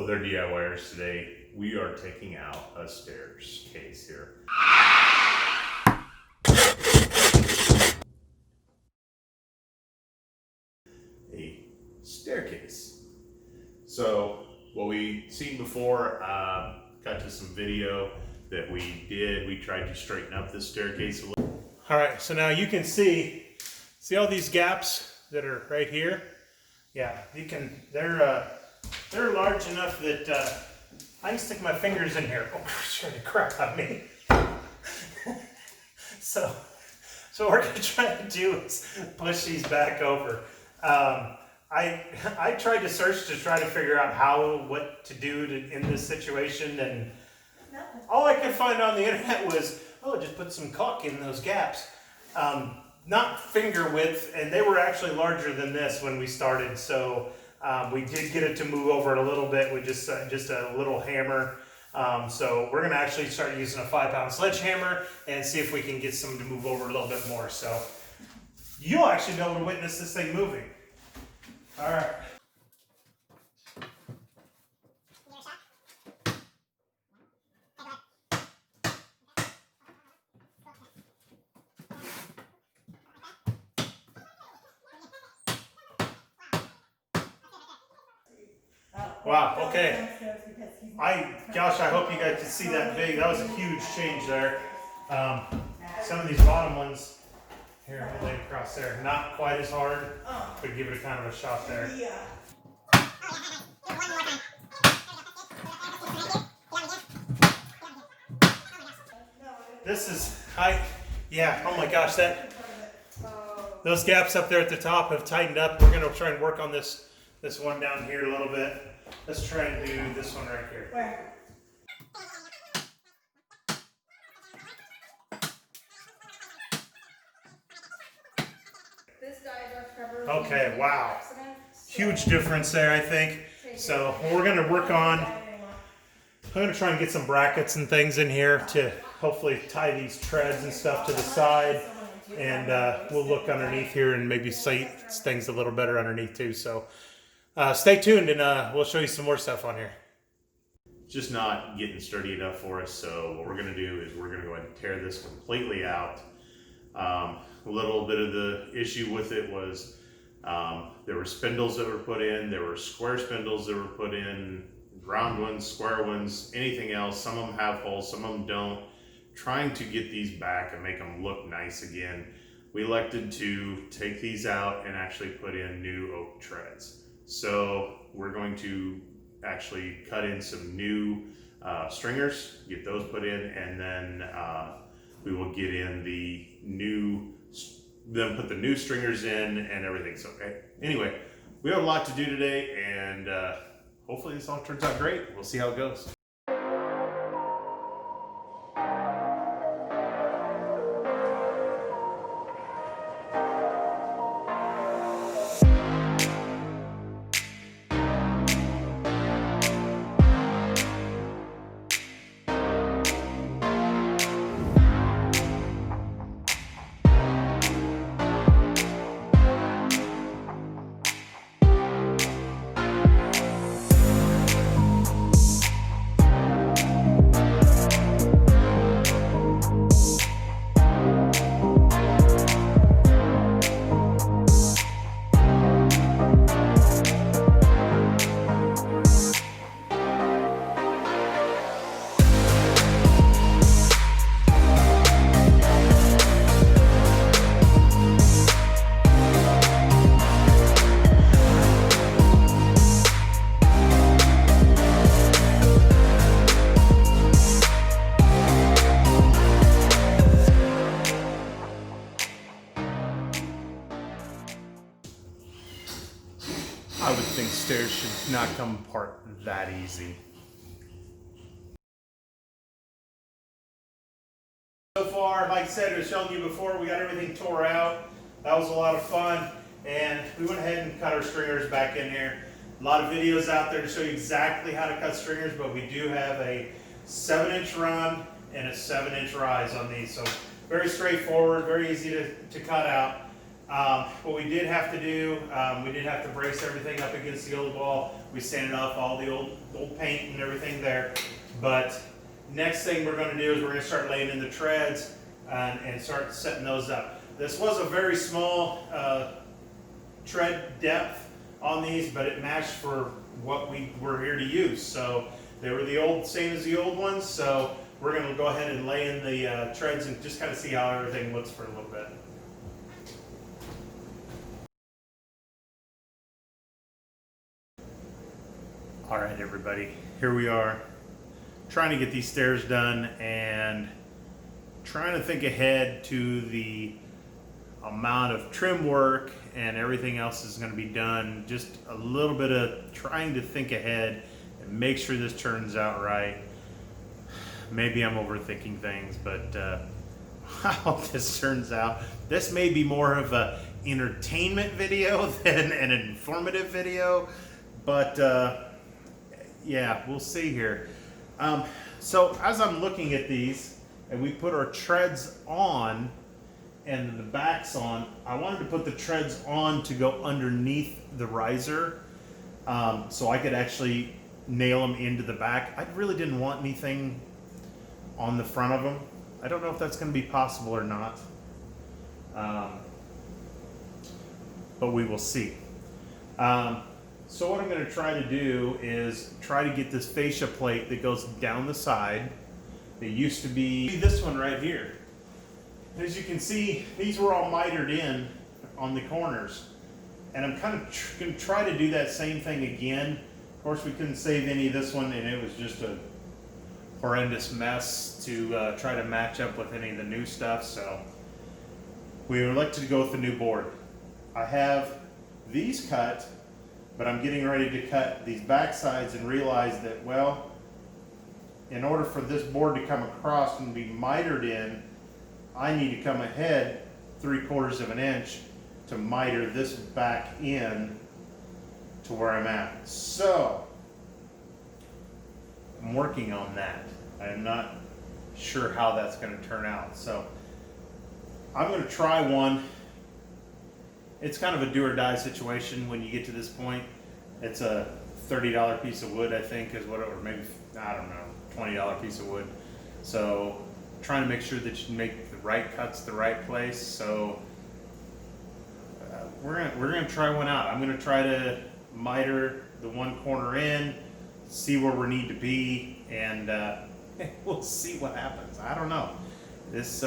Hello there, DIYers. Today we are taking out a staircase here. A staircase. So what we seen before, got to some video that we did. We tried to straighten up this staircase a little. All right, so now you can see all these gaps that are right here? Yeah, you can, they're large enough that I can stick my fingers in here. Oh, trying to crap on me. So what we're gonna try to do is push these back over. I tried to search to try to figure out what to do in this situation, and all I could find on the internet was, just put some caulk in those gaps. Not finger width, and they were actually larger than this when we started, so we did get it to move over a little bit with just a little hammer. So we're going to actually start using a 5-pound sledgehammer and see if we can get some to move over a little bit more. So you'll actually be able to witness this thing moving. All right. Wow, okay. Gosh, I hope you guys could see that big. That was a huge change there. Some of these bottom ones, here, I'll lay it across there, not quite as hard, but give it a kind of a shot there. This is, oh my gosh, those gaps up there at the top have tightened up. We're gonna try and work on this one down here a little bit. Let's try and do this one right here. Where? Okay, wow. Huge difference there, I think. So we're going to work on, I'm going to try and get some brackets and things in here to hopefully tie these treads and stuff to the side. And we'll look underneath here and maybe see things a little better underneath too. So stay tuned, and we'll show you some more stuff on here. Just not getting sturdy enough for us, so what we're going to do is we're going to go ahead and tear this completely out. A little bit of the issue with it was there were spindles that were put in, there were square spindles that were put in, round ones, square ones, anything else. Some of them have holes, some of them don't. Trying to get these back and make them look nice again, we elected to take these out and actually put in new oak treads. So we're going to actually cut in some new stringers, get those put in, and then we will get in the new, then put the new stringers in and everything. So anyway, we have a lot to do today, and hopefully this all turns out great. We'll see how it goes. I would think stairs should not come apart that easy. So far, like I said, I was showing you before, we got everything tore out. That was a lot of fun. And we went ahead and cut our stringers back in here. A lot of videos out there to show you exactly how to cut stringers, but we do have a 7-inch run and a 7-inch rise on these. So very straightforward, very easy to cut out. What we did have to do, we did have to brace everything up against the old wall. We sanded off all the old paint and everything there. But next thing we're going to do is we're going to start laying in the treads and start setting those up. This was a very small tread depth on these, but it matched for what we were here to use. So they were the same as the old ones. So we're going to go ahead and lay in the treads and just kind of see how everything looks for a little bit. All right, everybody, here we are trying to get these stairs done and trying to think ahead to the amount of trim work and everything else is going to be done. Just a little bit of trying to think ahead and make sure this turns out right. Maybe I'm overthinking things, but I hope this turns out. This may be more of an entertainment video than an informative video, but yeah, we'll see here. So as I'm looking at these and we put our treads on and the backs on, I wanted to put the treads on to go underneath the riser so I could actually nail them into the back. I really didn't want anything on the front of them. I don't know if that's going to be possible or not, but we will see. So what I'm going to try to do is try to get this fascia plate that goes down the side. It used to be this one right here. As you can see, these were all mitered in on the corners. And I'm kind of going to try to do that same thing again. Of course, we couldn't save any of this one, and it was just a horrendous mess to try to match up with any of the new stuff. So we elected to go with the new board. I have these cut, but I'm getting ready to cut these back sides and realize that, well, in order for this board to come across and be mitered in, I need to come ahead 3/4 of an inch to miter this back in to where I'm at. So I'm working on that. I'm not sure how that's going to turn out. So I'm going to try one. It's kind of a do or die situation when you get to this point. It's a $30 piece of wood, I think, is what, or maybe, I don't know, $20 piece of wood. So trying to make sure that you make the right cuts the right place. So we're gonna try one out. I'm gonna try to miter the one corner in, see where we need to be, and we'll see what happens. I don't know. This.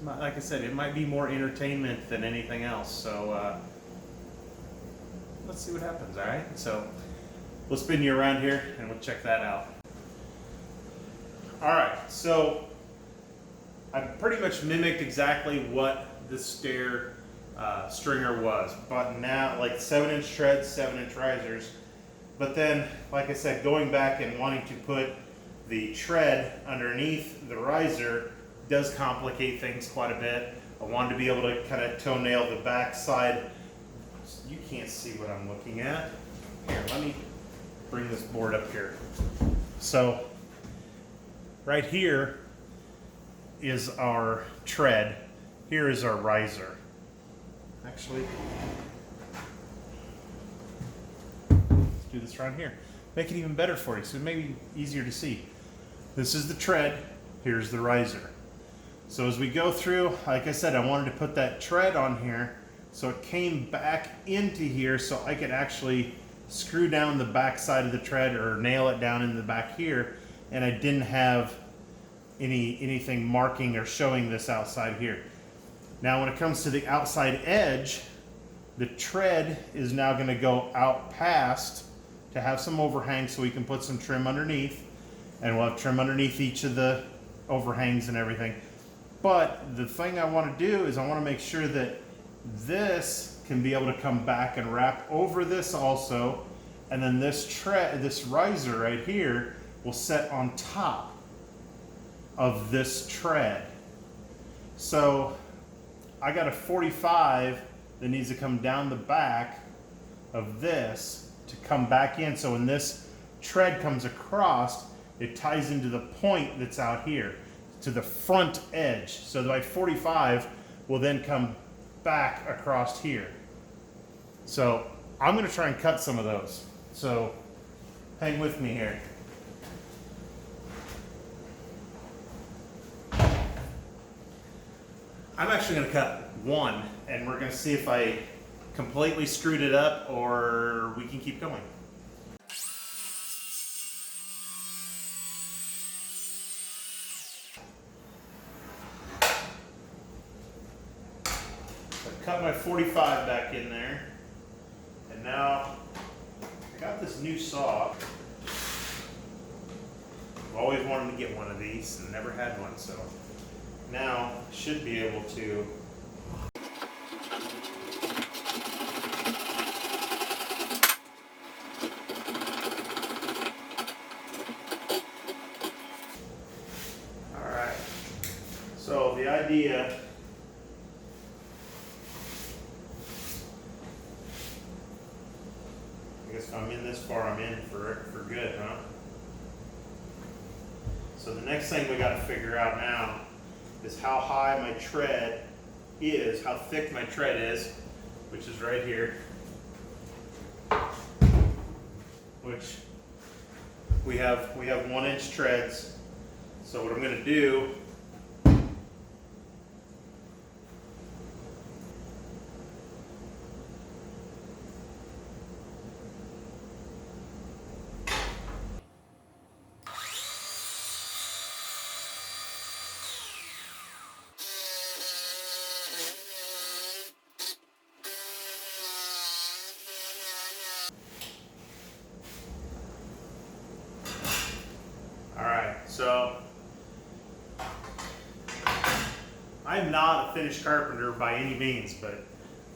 Like I said, it might be more entertainment than anything else. So let's see what happens, all right? So we'll spin you around here and we'll check that out. All right, so I pretty much mimicked exactly what the stair stringer was, but now like 7-inch treads, 7-inch risers. But then, like I said, going back and wanting to put the tread underneath the riser does complicate things quite a bit. I wanted to be able to kind of toenail the back side. You can't see what I'm looking at. Here, let me bring this board up here. So right here is our tread. Here is our riser. Actually, let's do this around here. Make it even better for you so it may be easier to see. This is the tread. Here's the riser. So as we go through, like I said, I wanted to put that tread on here so it came back into here so I could actually screw down the back side of the tread or nail it down in the back here, and I didn't have anything marking or showing this outside here. Now when it comes to the outside edge, the tread is now going to go out past to have some overhang so we can put some trim underneath, and we'll have trim underneath each of the overhangs and everything. But the thing I want to do is I want to make sure that this can be able to come back and wrap over this also, and then this riser right here will set on top of this tread. So I got a 45 that needs to come down the back of this to come back in. So when this tread comes across, it ties into the point that's out here to the front edge. So my 45 will then come back across here. So I'm going to try and cut some of those. So hang with me here. I'm actually going to cut one, and we're going to see if I completely screwed it up or we can keep going. I've cut my 45 back in there, and now I got this new saw. I've always wanted to get one of these and never had one, so now should be able to alright. So the idea I guess if I'm in this far, I'm in for good, huh? So the next thing we got to figure out now is how high my tread is, how thick my tread is, which is right here, which we have 1 inch treads. So what I'm going to do So, I'm not a finished carpenter by any means, but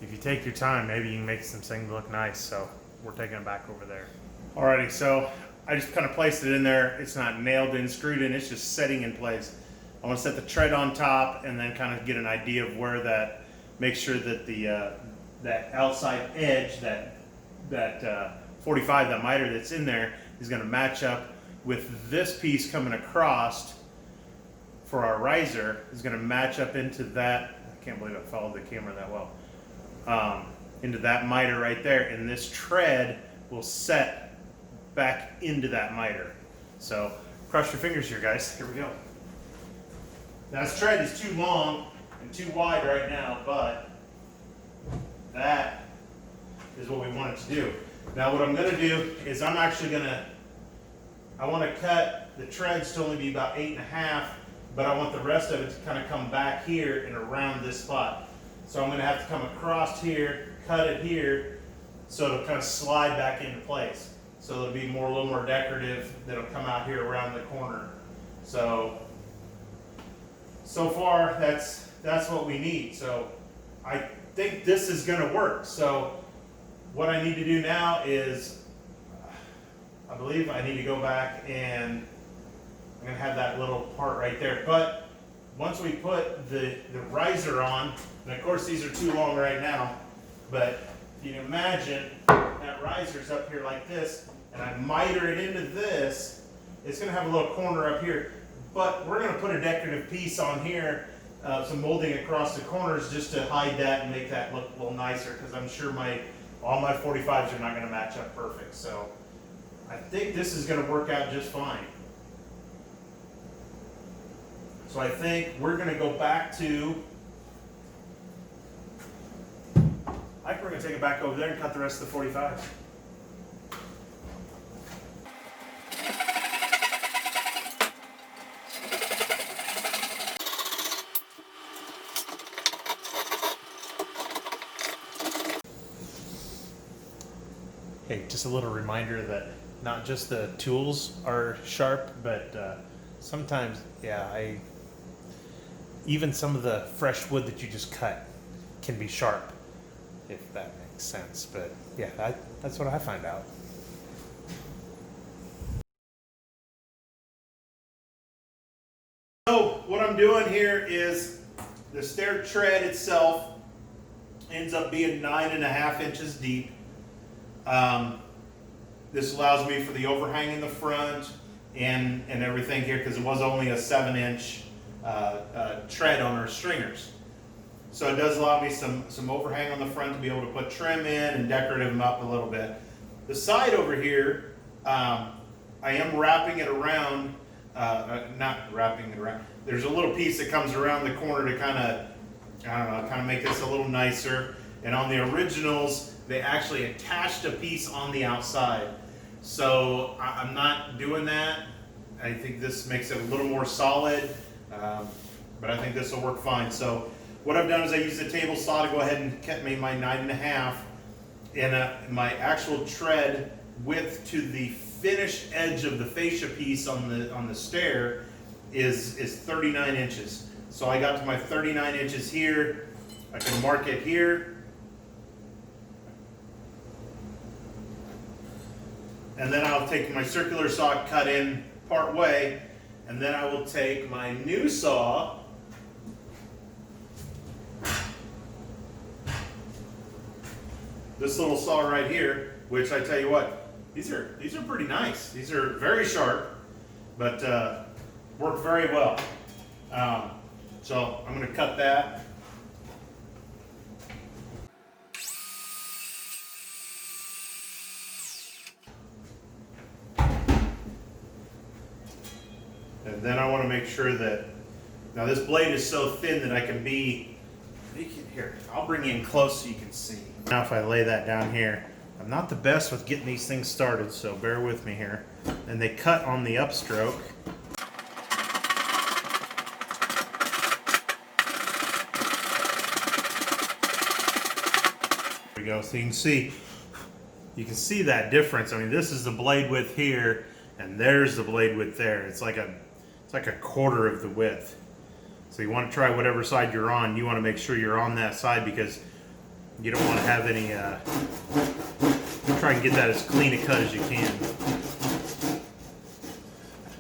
if you take your time, maybe you can make some things look nice. So we're taking it back over there. Alrighty, so I just kind of placed it in there. It's not nailed in, screwed in, it's just setting in place. I want to set the tread on top and then kind of get an idea of where that, make sure that the that outside edge, that 45, that miter that's in there is going to match up with this piece coming across for our riser, is going to match up into that. I can't believe I followed the camera that well. Into that miter right there, and this tread will set back into that miter. So cross your fingers here, guys. Here we go. Now this tread is too long and too wide right now, but that is what we want it to do. Now what I'm going to do is I'm actually going to, I want to cut the treads to only be about 8.5, but I want the rest of it to kind of come back here and around this spot. So I'm going to have to come across here, cut it here, so it'll kind of slide back into place. So it'll be a little more decorative. That'll come out here around the corner. So far that's what we need. So I think this is going to work. So what I need to do now is, I believe I need to go back and I'm going to have that little part right there. But once we put the riser on, and of course these are too long right now, but if you can imagine that riser's up here like this, and I miter it into this, it's going to have a little corner up here. But we're going to put a decorative piece on here, some molding across the corners just to hide that and make that look a little nicer, because I'm sure all my 45s are not going to match up perfect. So I think this is going to work out just fine. So I think we're going to go back to, I think we're going to take it back over there and cut the rest of the 45s. Hey, just a little reminder that not just the tools are sharp, but sometimes, yeah, even some of the fresh wood that you just cut can be sharp, if that makes sense. But yeah, that's what I find out. So what I'm doing here is the stair tread itself ends up being 9.5 inches deep. This allows me for the overhang in the front and everything here, because it was only a 7-inch tread on our stringers. So it does allow me some overhang on the front to be able to put trim in and decorate them up a little bit. The side over here, I am wrapping it around, not wrapping it around. There's a little piece that comes around the corner to kind of, I don't know, kind of make this a little nicer. And on the originals, they actually attached a piece on the outside. So I'm not doing that. I think this makes it a little more solid, but I think this will work fine. So what I've done is I used the table saw to go ahead and cut me my 9.5, and my actual tread width to the finished edge of the fascia piece on the stair is 39 inches. So I got to my 39 inches here. I can mark it here. And then I'll take my circular saw, cut in part way, and then I will take my new saw, this little saw right here, which I tell you what, these are pretty nice. These are very sharp, but work very well. So I'm going to cut that. And then I want to make sure that, now this blade is so thin that I can be, here, I'll bring you in close so you can see. Now if I lay that down here, I'm not the best with getting these things started, so bear with me here. And they cut on the upstroke. There we go, so you can see that difference. I mean, this is the blade width here, and there's the blade width there. It's like a quarter of the width. So you want to try whatever side you're on. You want to make sure you're on that side because you don't want to have any, try and get that as clean a cut as you can.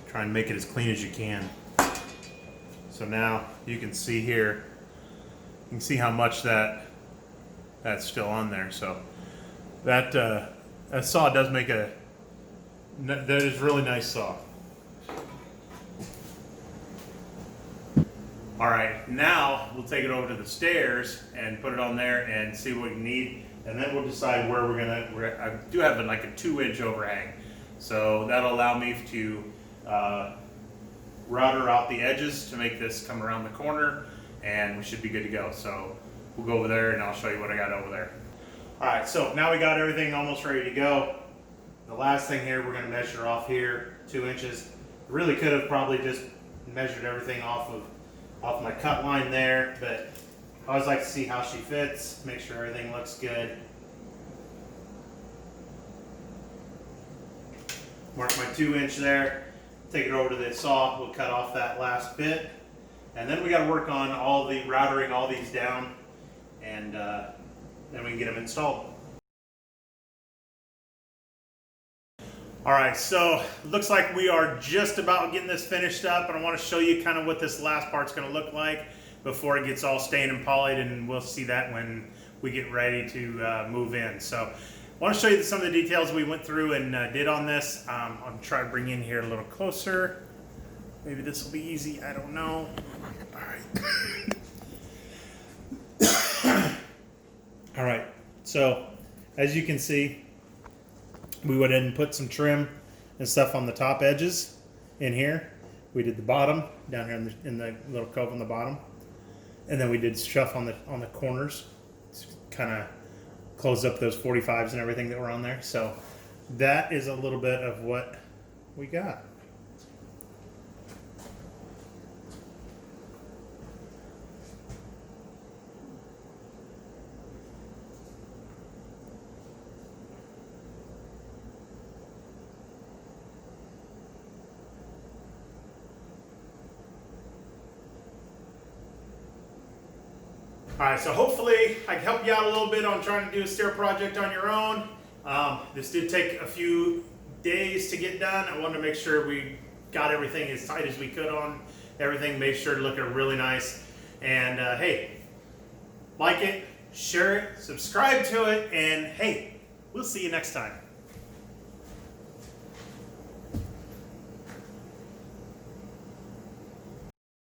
Try and make it as clean as you can. So now you can see here, you can see how much that's still on there. So that saw does make that is really nice saw. All right, now we'll take it over to the stairs and put it on there and see what you need, and then we'll decide where I do have like a 2-inch overhang, so that'll allow me to router out the edges to make this come around the corner, and we should be good to go. So we'll go over there and I'll show you what I got over there. All right, so now we got everything almost ready to go. The last thing here, we're going to measure off here 2 inches. Really could have probably just measured everything off my cut line there, but I always like to see how she fits, make sure everything looks good. Mark my 2-inch there, take it over to the saw, we'll cut off that last bit, and then we got to work on all the routering all these down, and then we can get them installed. All right, so looks like we are just about getting this finished up, and I want to show you kind of what this last part's going to look like before it gets all stained and polished, and we'll see that when we get ready to move in. So I want to show you some of the details we went through and did on this. I'll try to bring you in here a little closer. Maybe this will be easy, I don't know. All right. All right, so as you can see, we went in and put some trim and stuff on the top edges in here. We did the bottom down here in the little cove on the bottom, and then we did stuff on the corners to kind of close up those 45s and everything that were on there. So that is a little bit of what we got. All right, so hopefully I can help you out a little bit on trying to do a stair project on your own. This did take a few days to get done. I wanted to make sure we got everything as tight as we could on everything, made sure to look really nice. And hey, like it, share it, subscribe to it, and hey, we'll see you next time.